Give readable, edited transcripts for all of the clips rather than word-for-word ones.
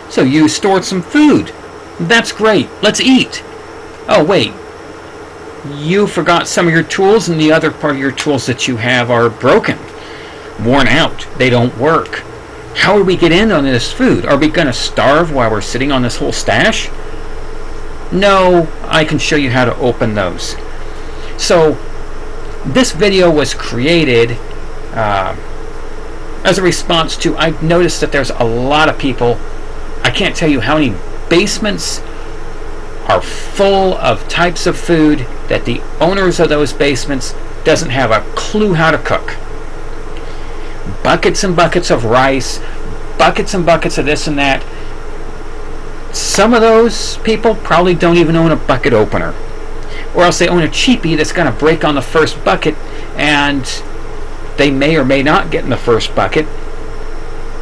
So you stored some food. That's great. Let's eat. Oh, wait. You forgot some of your tools, and the other part of your tools that you have are broken, worn out. They don't work. How do we get in on this food? Are we going to starve while we're sitting on this whole stash? No, I can show you how to open those. So this video was created as a response to, I've noticed that there's a lot of people, I can't tell you how many basements are full of types of food that the owners of those basements doesn't have a clue how to cook. Buckets and buckets of rice, buckets and buckets of this and that. Some of those people probably don't even own a bucket opener. Or else they own a cheapie that's going to break on the first bucket, and they may or may not get in the first bucket.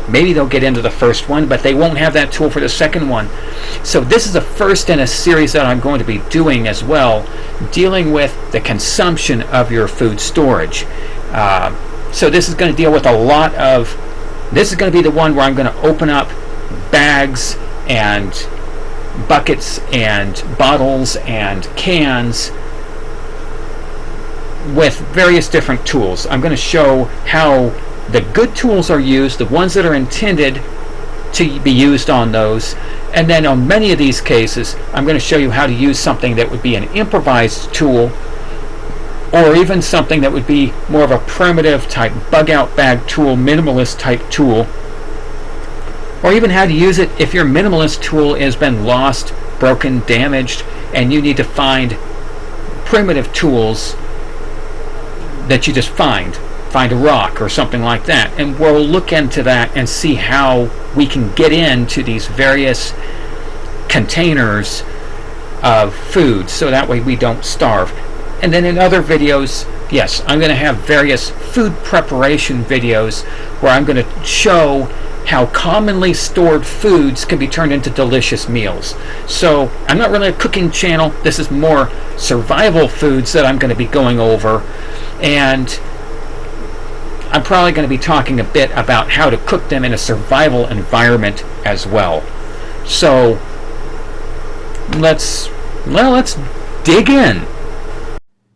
Maybe they'll get into the first one, but they won't have that tool for the second one. So this is the first in a series that I'm going to be doing as well, dealing with the consumption of your food storage. So this is going to deal with a lot of, this is going to be the one where I'm going to open up bags and buckets and bottles and cans with various different tools. I'm going to show how the good tools are used, the ones that are intended to be used on those, and then on many of these cases I'm going to show you how to use something that would be an improvised tool, or even something that would be more of a primitive type bug out bag tool, minimalist type tool, or even how to use it if your minimalist tool has been lost, broken, damaged, and you need to find primitive tools that you just find a rock or something like that, and we'll look into that and see how we can get into these various containers of food so that way we don't starve. And then in other videos, yes, I'm going to have various food preparation videos where I'm going to show how commonly stored foods can be turned into delicious meals. So I'm not really a cooking channel. This is more survival foods that I'm going to be going over, and I'm probably going to be talking a bit about how to cook them in a survival environment as well. So let's dig in.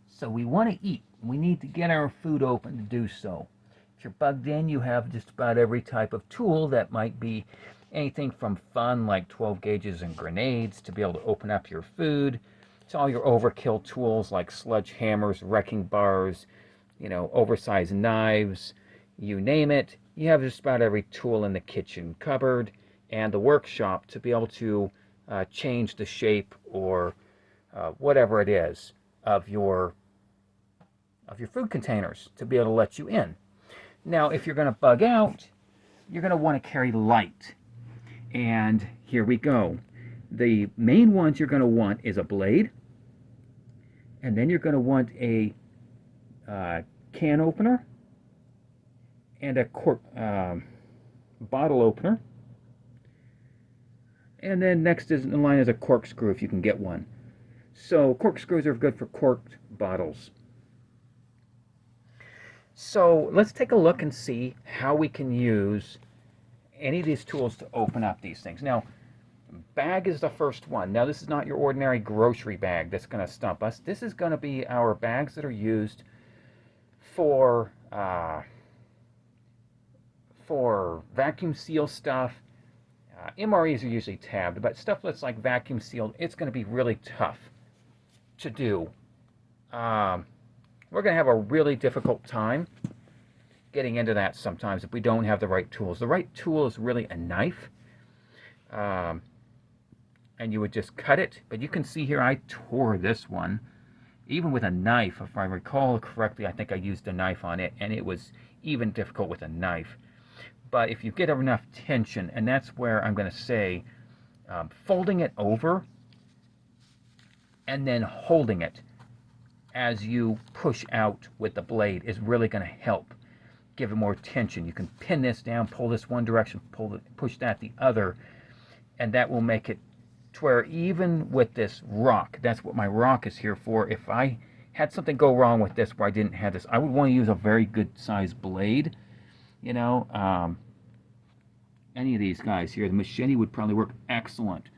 So we want to eat. We need to get our food open to do so. If you're bugged in, you have just about every type of tool that might be anything from fun like 12 gauges and grenades to be able to open up your food, to all your overkill tools like sledgehammers, wrecking bars, oversized knives, you name it. You have just about every tool in the kitchen cupboard and the workshop to be able to change the shape or whatever it is of your food containers to be able to let you in. Now, if you're going to bug out, you're going to want to carry light. And here we go. The main ones you're going to want is a blade, and then you're going to want a can opener and a bottle opener, and then next in line is a corkscrew if you can get one. So corkscrews are good for corked bottles. So let's take a look and see how we can use any of these tools to open up these things. Now, bag is the first one. Now, this is not your ordinary grocery bag that's going to stump us. This is going to be our bags that are used for vacuum seal stuff. MREs are usually tabbed, but stuff that's like vacuum sealed, it's going to be really tough to do. We're going to have a really difficult time getting into that sometimes if we don't have the right tools. The right tool is really a knife, and you would just cut it. But you can see here I tore this one. Even with a knife, if I recall correctly, I think I used a knife on it, and it was even difficult with a knife. But if you get enough tension, and that's where I'm going to say folding it over and then holding it as you push out with the blade is really going to help give it more tension. You can pin this down, pull this one direction, push that the other, and that will make it to where even with this rock, that's what my rock is here for. If I had something go wrong with this where I didn't have this, I would want to use a very good size blade, and any of these guys here. The machete would probably work excellent,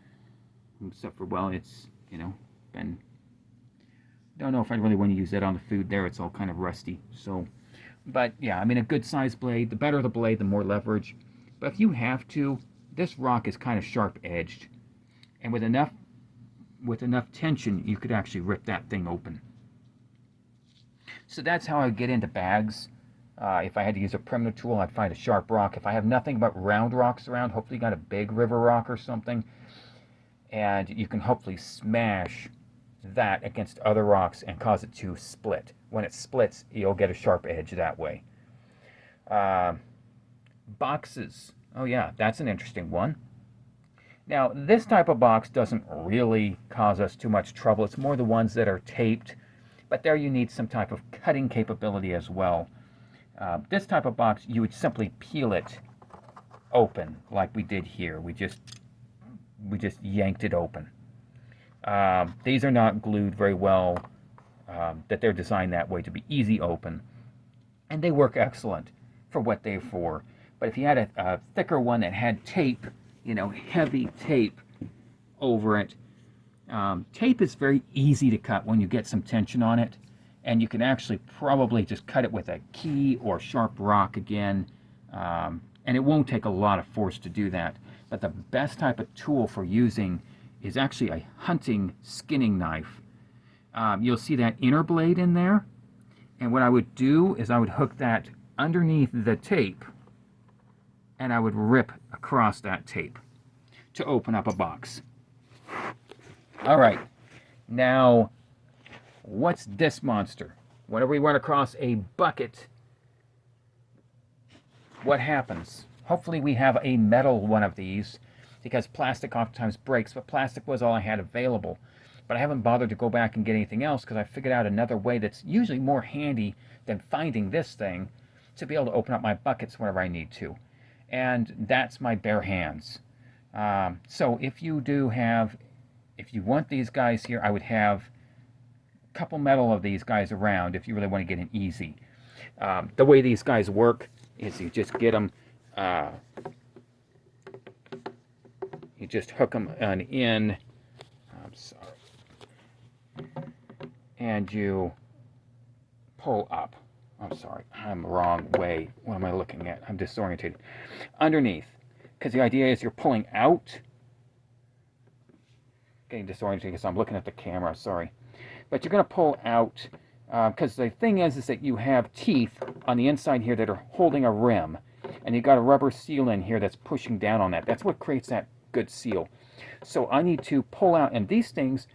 except for, well, it's, you know, been, don't know if I'd really want to use that on the food there. It's all kind of rusty. So, but yeah, I mean, a good sized blade, the better the blade, the more leverage. But if you have to, this rock is kind of sharp edged, and with enough tension, you could actually rip that thing open. So that's how I would get into bags. If I had to use a primitive tool, I'd find a sharp rock. If I have nothing but round rocks around, hopefully you got a big river rock or something, and you can hopefully smash that against other rocks and cause it to split. When it splits, you'll get a sharp edge that way. Boxes. Oh yeah, that's an interesting one. Now, this type of box doesn't really cause us too much trouble. It's more the ones that are taped, but there you need some type of cutting capability as well. This type of box, you would simply peel it open like we did here. We just yanked it open. These are not glued very well, that they're designed that way to be easy open, and they work excellent for what they're for. But if you had a thicker one that had tape, you know, heavy tape over it, tape is very easy to cut when you get some tension on it, and you can actually probably just cut it with a key or sharp rock again, and it won't take a lot of force to do that. But the best type of tool for using is actually a hunting skinning knife. You'll see that inner blade in there, and what I would do is I would hook that underneath the tape, and I would rip across that tape to open up a box. All right, now what's this monster? Whenever we run across a bucket, what happens? Hopefully we have a metal one of these, because plastic oftentimes breaks, but plastic was all I had available. But I haven't bothered to go back and get anything else because I figured out another way that's usually more handy than finding this thing to be able to open up my buckets whenever I need to. And that's my bare hands. So if you want these guys here, I would have a couple metal of these guys around if you really want to get an easy. The way these guys work is you just get them, you just hook them on in, I'm sorry, and you pull up. I'm sorry, I'm the wrong way. What am I looking at? I'm disorientated. Underneath, because the idea is you're pulling out. Getting disorientated because I'm looking at the camera, sorry. But you're going to pull out, because the thing is that you have teeth on the inside here that are holding a rim, and you've got a rubber seal in here that's pushing down on that. That's what creates that good seal. So I need to pull out, and these things,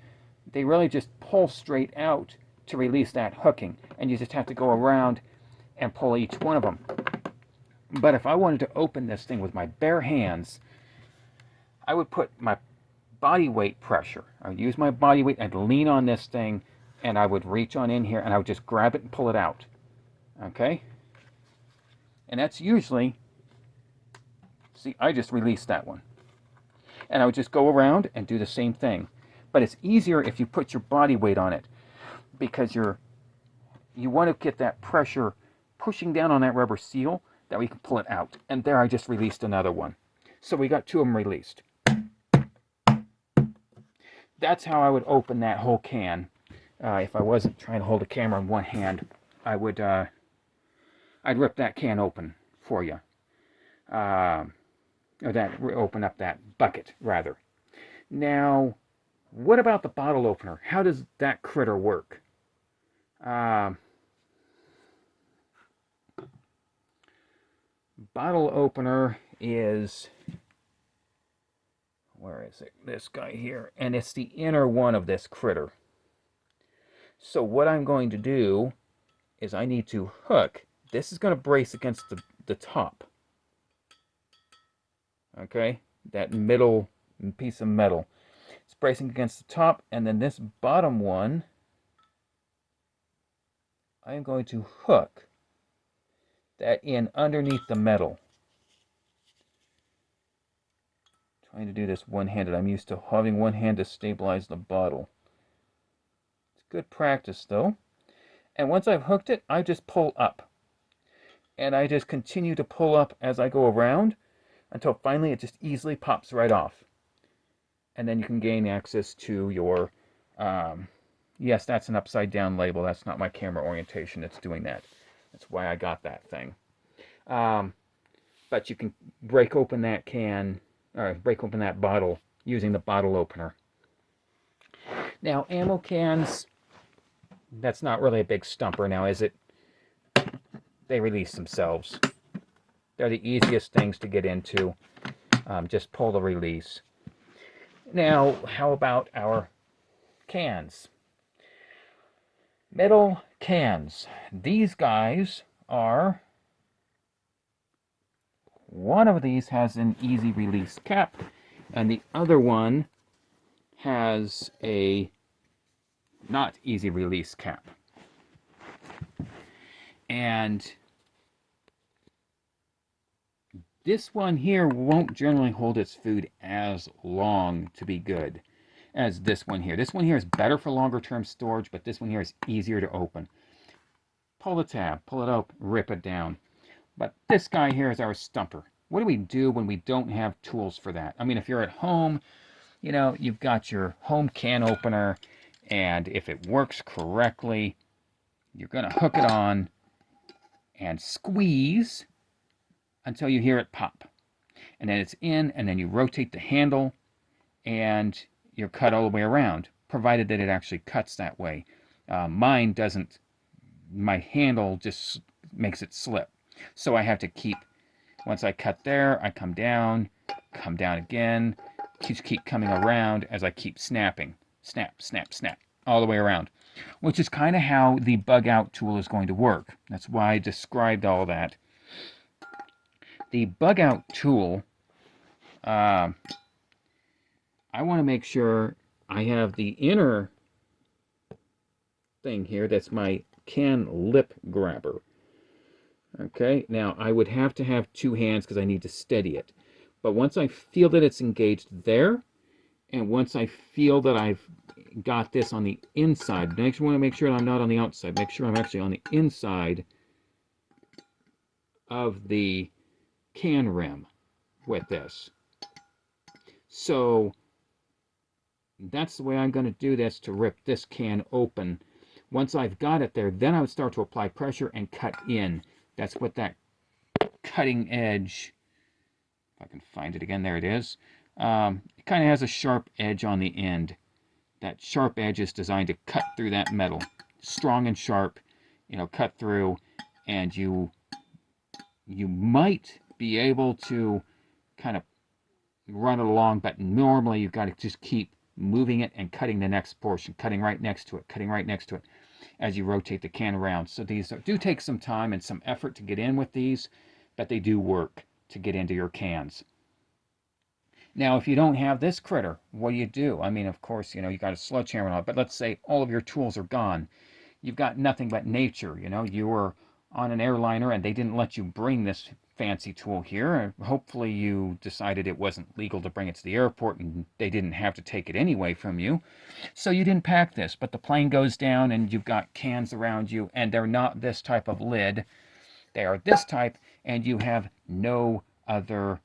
they really just pull straight out to release that hooking, and you just have to go around and pull each one of them. But if I wanted to open this thing with my bare hands, I would put my body weight pressure. I would use my body weight, I'd lean on this thing, and I would reach on in here, and I would just grab it and pull it out. Okay? And that's usually, see, I just released that one. And I would just go around and do the same thing. But it's easier if you put your body weight on it, because you want to get that pressure pushing down on that rubber seal, that we can pull it out. And there I just released another one. So we got two of them released. That's how I would open that whole can. If I wasn't trying to hold a camera in one hand, I would, I'd rip that can open for you. Or open up that bucket, rather. Now, what about the bottle opener? How does that critter work? Bottle opener is, where is it? This guy here. And it's the inner one of this critter. So what I'm going to do is I need to hook. This is going to brace against the top. Okay? That middle piece of metal. It's bracing against the top, and then this bottom one, I'm going to hook that in underneath the metal. Trying to do this one-handed. I'm used to having one hand to stabilize the bottle. It's good practice, though. And once I've hooked it, I just pull up. And I just continue to pull up as I go around. until finally it just easily pops right off. And then you can gain access to your, yes, that's an upside down label. That's not my camera orientation that's doing that. That's why I got that thing. But you can break open that can, or break open that bottle using the bottle opener. Now, ammo cans, that's not really a big stumper now, is it? They release themselves. They're the easiest things to get into. Just pull the release. Now, how about our cans? Metal cans. These guys are, one of these has an easy release cap, and the other one has a not easy release cap. And this one here won't generally hold its food as long to be good as this one here. This one here is better for longer term storage, but this one here is easier to open. Pull the tab, pull it up, rip it down. But this guy here is our stumper. What do we do when we don't have tools for that? I mean, if you're at home, you know, you've got your home can opener, and if it works correctly, you're going to hook it on and squeeze until you hear it pop. And then it's in, and then you rotate the handle, and you're cut all the way around, provided that it actually cuts that way. Mine doesn't. My handle just makes it slip. So I have to keep, once I cut there, I come down again, keep coming around as I keep snapping. Snap, snap, snap, all the way around. Which is kind of how the bug out tool is going to work. That's why I described all that. The bug out tool, I want to make sure I have the inner thing here. That's my can lip grabber. Okay, now I would have to have two hands because I need to steady it. But once I feel that it's engaged there, and once I feel that I've got this on the inside, next I want to make sure that I'm not on the outside. Make sure I'm actually on the inside of the can rim with this. So that's the way I'm going to do this to rip this can open. Once I've got it there, then I would start to apply pressure and cut in. That's what that cutting edge, if I can find it again, there it is. It kind of has a sharp edge on the end. That sharp edge is designed to cut through that metal. Strong and sharp, you know, cut through, and you might be able to kind of run it along, but normally you've got to just keep moving it and cutting the next portion, cutting right next to it, cutting right next to it as you rotate the can around. So these do take some time and some effort to get in with these, but they do work to get into your cans. Now, if you don't have this critter, what do you do? I mean, of course, you know, you got a sledgehammer and all, but let's say all of your tools are gone. You've got nothing but nature, you know. You were on an airliner and they didn't let you bring this fancy tool here. Hopefully you decided it wasn't legal to bring it to the airport and they didn't have to take it anyway from you. So you didn't pack this, but the plane goes down and you've got cans around you, and they're not this type of lid. They are this type, and you have no other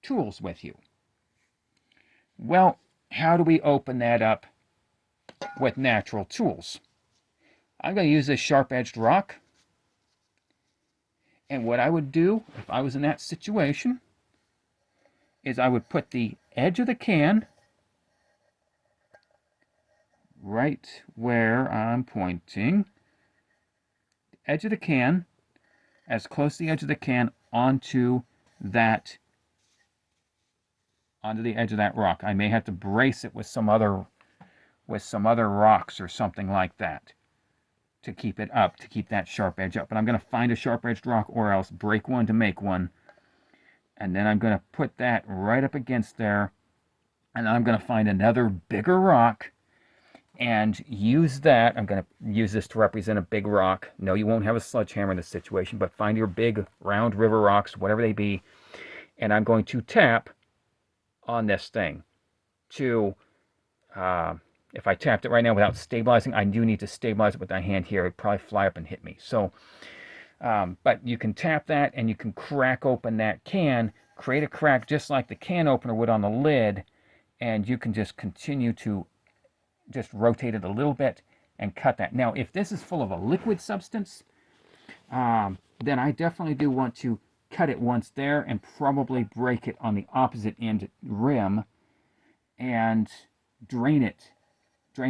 tools with you. Well, how do we open that up with natural tools? I'm going to use this sharp-edged rock. And what I would do if I was in that situation is I would put the edge of the can right where I'm pointing, the edge of the can, as close to the edge of the can onto the edge of that rock. I may have to brace it with some other rocks or something like that to keep it up, to keep that sharp edge up. But I'm going to find a sharp-edged rock or else break one to make one. And then I'm going to put that right up against there. And I'm going to find another bigger rock and use that. I'm going to use this to represent a big rock. No, you won't have a sledgehammer in this situation, but find your big round river rocks, whatever they be. And I'm going to tap on this thing to... if I tapped it right now without stabilizing, I do need to stabilize it with my hand here. It'd probably fly up and hit me. So, but you can tap that and you can crack open that can create a crack just like the can opener would on the lid, and you can just continue to just rotate it a little bit and cut that. Now, if this is full of a liquid substance, then I definitely do want to cut it once there and probably break it on the opposite end rim and drain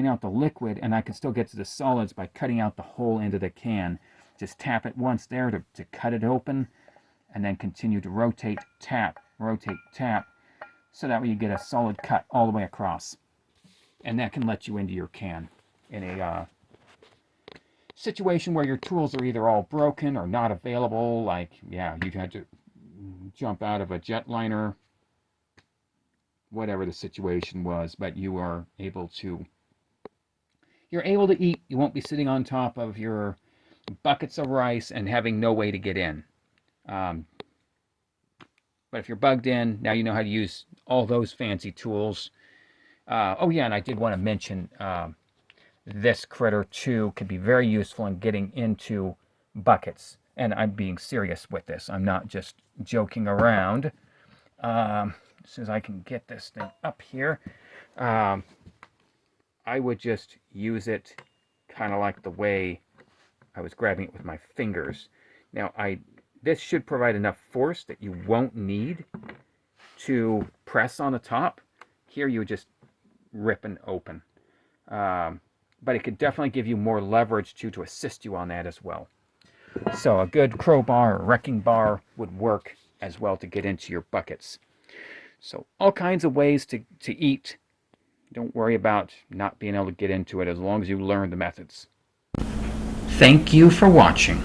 out the liquid, and I can still get to the solids by cutting out the whole end of the can. Just tap it once there to cut it open, and then continue to rotate, tap, so that way you get a solid cut all the way across. And that can let you into your can in a situation where your tools are either all broken or not available, like, yeah, you had to jump out of a jetliner, whatever the situation was, but you're able to eat. You won't be sitting on top of your buckets of rice and having no way to get in. But if you're bugged in, now you know how to use all those fancy tools. Oh yeah, and I did want to mention this critter too could be very useful in getting into buckets. And I'm being serious with this. I'm not just joking around. As soon as I can get this thing up here, I would just use it kind of like the way I was grabbing it with my fingers. Now, this should provide enough force that you won't need to press on the top. Here you would just rip and open. But it could definitely give you more leverage to assist you on that as well. So a good crowbar or wrecking bar would work as well to get into your buckets. So all kinds of ways to eat. Don't worry about not being able to get into it as long as you learn the methods. Thank you for watching.